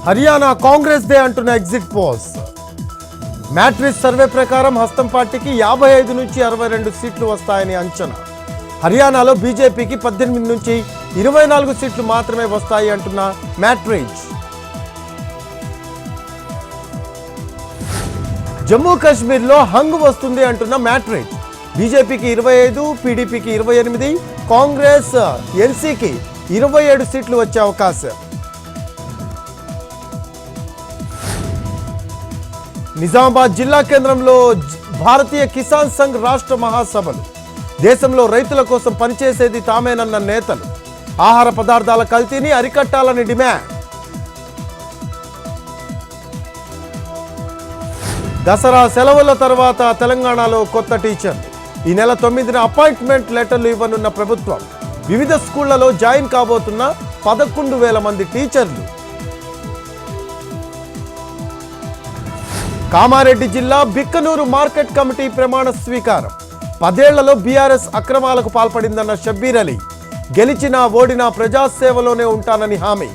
Haryana Congress they అంటున్న exit polls. Matrix survey ప్రకారం హస్తం పార్టీకి 55 నుంచి 62 సీట్లు వస్తాయని అంచనా. హర్యానాలో బీజేపీకి 18 నుంచి 24 సీట్లు మాత్రమే వస్తాయి అంటున్న మ్యాట్రిక్స్. జమ్మూ కాశ్మీర్లో హంగ్ వస్తుంది అంటున్న మ్యాట్రిక్స్. బీజేపీకి 25, పీడీపీకి 28, కాంగ్రెస్ ఎన్సీకి 27 సీట్లు వచ్చే అవకాశం. నిజామాబాద్ జిల్లా కేంద్రంలో భారతీయ కిసాన్ సంఘ్ రాష్ట్ర మహాసభలు. దేశంలో రైతుల కోసం పనిచేసేది తామేనన్న నేతలు. ఆహార పదార్థాల కల్తీని అరికట్టాలని డిమాండ్. దసరా సెలవుల తర్వాత తెలంగాణలో కొత్త టీచర్లు. ఈ నెల 9న అపాయింట్మెంట్ లెటర్లు ఇవ్వనున్న ప్రభుత్వం. వివిధ స్కూళ్లలో జాయిన్ కాబోతున్న 11,000 మంది టీచర్లు. కామారెడ్డి జిల్లా బిక్కనూరు మార్కెట్ కమిటీ ప్రమాణ స్వీకారం. 10 ఏళ్లలో బీఆర్ఎస్ అక్రమాలకు పాల్పడిందన్న షబ్బీర్ అలీ. గెలిచినా ఓడినా ప్రజాసేవలోనే ఉంటానని హామీ.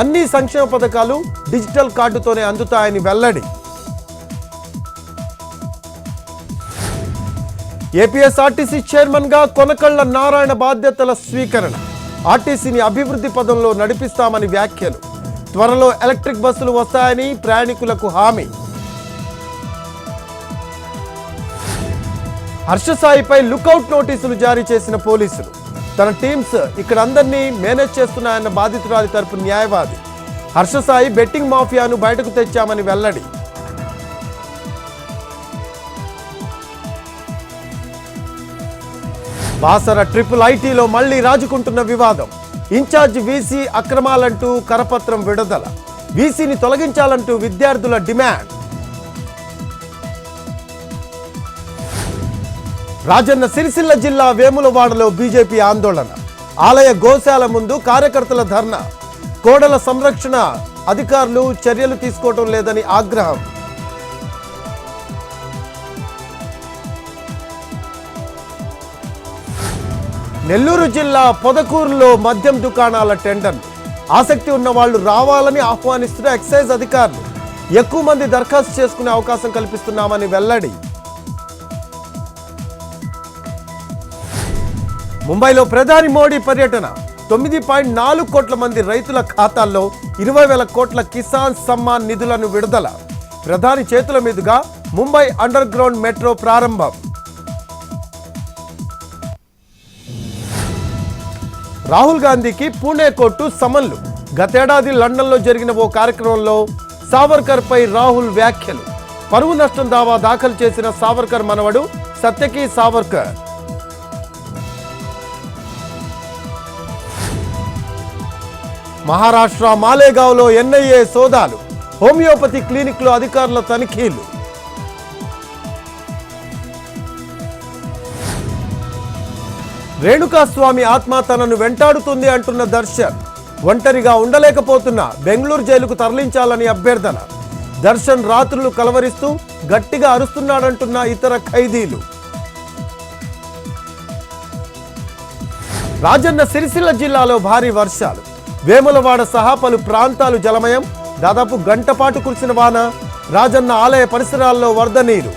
అన్ని సంక్షేమ పథకాలు డిజిటల్ కార్డుతోనే అందుతాయని వెల్లడి. ఏపీఎస్ఆర్టీసీ చైర్మన్ గా కొనకళ్ళ నారాయణ బాధ్యతల స్వీకరణ. ఆర్టీసీని అభివృద్ధి పదంలో నడిపిస్తామని వ్యాఖ్యలు. త్వరలో ఎలక్ట్రిక్ బస్సులు వస్తాయని ప్రయాణికులకు హామీ. హర్షసాయిపై లుకౌట్ నోటీసులు జారీ చేసిన పోలీసులు. తన టీమ్స్ ఇక్కడ అందరినీ మేనేజ్ చేస్తున్నాయన్న బాధితురాలి తరపు న్యాయవాది. హర్షసాయి బెట్టింగ్ మాఫియాను బయటకు తెచ్చామని వెల్లడి. బాసర ట్రిపుల్ ఐటీలో మళ్లీ రాజుకుంటున్న వివాదం. ఇన్ఛార్జ్ వీసీ అక్రమాలంటూ కరపత్రం విడుదల. వీసీని తొలగించాలంటూ విద్యార్థుల డిమాండ్. రాజన్న సిరిసిల్ల జిల్లా వేములవాడలో బీజేపీ ఆందోళన. ఆలయ గోశాల ముందు కార్యకర్తల ధర్నా. కోడల సంరక్షణ అధికారులు చర్యలు తీసుకోవడం లేదని ఆగ్రహం. నెల్లూరు జిల్లా పొదకూరులో మద్యం దుకాణాల టెండర్లు. ఆసక్తి ఉన్న వాళ్లు రావాలని ఆహ్వానిస్తున్న ఎక్సైజ్ అధికారులు. ఎక్కువ మంది దరఖాస్తు చేసుకునే అవకాశం కల్పిస్తున్నామని వెల్లడి. ముంబైలో ప్రధాని మోడీ పర్యటన. 9.4 కోట్ల మంది రైతుల ఖాతాల్లో 20,000 కోట్ల కిసాన్ సమ్మాన్ నిధులను విడుదల. ప్రధాని చేతుల మీదుగా ముంబై అండర్ గ్రౌండ్ మెట్రో ప్రారంభం. రాహుల్ గాంధీకి పూణే కోర్టు సమన్లు. గతేడాది లండన్లో జరిగిన ఓ కార్యక్రమంలో సావర్కర్ పై రాహుల్ వ్యాఖ్యలు. పరువు నష్టం దావా దాఖలు చేసిన సావర్కర్ మనవడు సత్యకి సావర్కర్. మహారాష్ట్ర మాలేగావ్లో ఎన్ఐఏ సోదాలు. హోమియోపతి క్లినిక్లో అధికారుల తనిఖీలు. రేణుకాస్వామి ఆత్మ తనను వెంటాడుతుంది అంటున్న దర్శన్. ఒంటరిగా ఉండలేకపోతున్నా బెంగళూరు జైలుకు తరలించాలని అభ్యర్థన. దర్శన్ రాత్రులు కలవరిస్తూ గట్టిగా అరుస్తున్నాడంటున్న ఇతర ఖైదీలు. రాజన్న సిరిసిల్ల జిల్లాలో భారీ వర్షాలు. వేములవాడ సహా పలు ప్రాంతాలు జలమయం. దాదాపు గంట పాటు కురిసిన వాన. రాజన్న ఆలయ పరిసరాల్లో వరద నీరు.